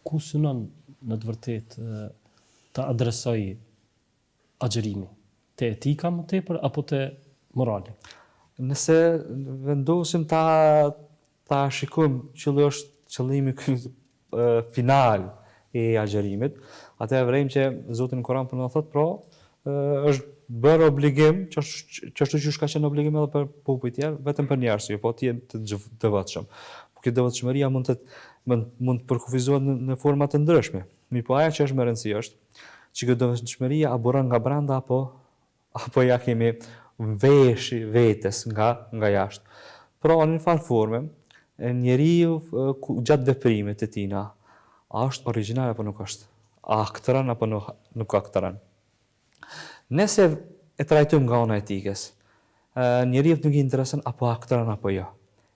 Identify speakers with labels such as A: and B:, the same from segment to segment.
A: ku synon në të vërtet të adresoj agjerimi? Te etika më tepër apo te morali?
B: Nëse vendosim ta shikojmë cili është qëllimi final i agjerimit, atëherë vrejmë që Zoti në Kur'an po na thotë është bërë obligim, që ashtu që ka qenë obligim edhe për popujt tjerë, vetëm për një arsye, po të jenë të devotshëm. Po kjo devotshmëria mund të përkufizohet në forma të ndryshme. Mirpo ajo që është më e rëndësishme është që kjo devotshmëria a burron nga brenda apo ja kemi vesh vetes nga jashtë. Pra në një farë forme, njeriu gjatë veprimit të tina, a është origjinal apo nuk është? A aktëron apo nuk aktëron? Nëse e trajtojmë nga ana etikës, njeriu nuk i intereson apo aktëron apo jo.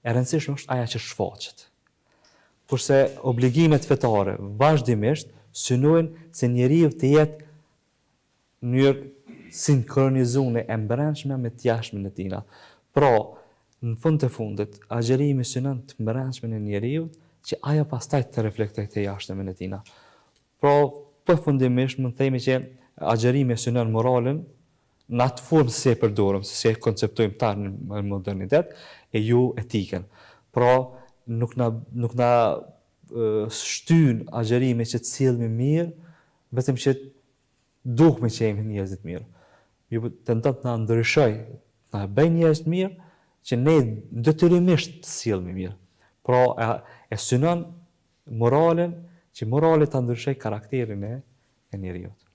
B: E rëndësishme është ajo që shfaqet. Kurse obligimet fetare vazhdimisht synojnë se njeriu të jetë në mënyrë sinkronizuar e brendshme me të jashtmen e tij. Pra, në fund të fundit, agjerimi synon të brendshmen e njeriu që ajo pastaj të reflektojë të jashtmen e tij. Pra, përfundimisht mund të themi që agjerimi synon moralin në atë formë se e përdorëm, se e konceptojmë ta në modernitet, e ju etikën. Pra, nuk na shtyn agjerimi që të sillemi mirë, vetëm që duhemi që jemi njerëz të mirë. Ju tenton të na ndryshoj, na bëj njerëz të mirë, që ne detyrimisht të sillemi mirë. Pra, e synon moralin, që morali ta ndryshoj karakterin e njeriut.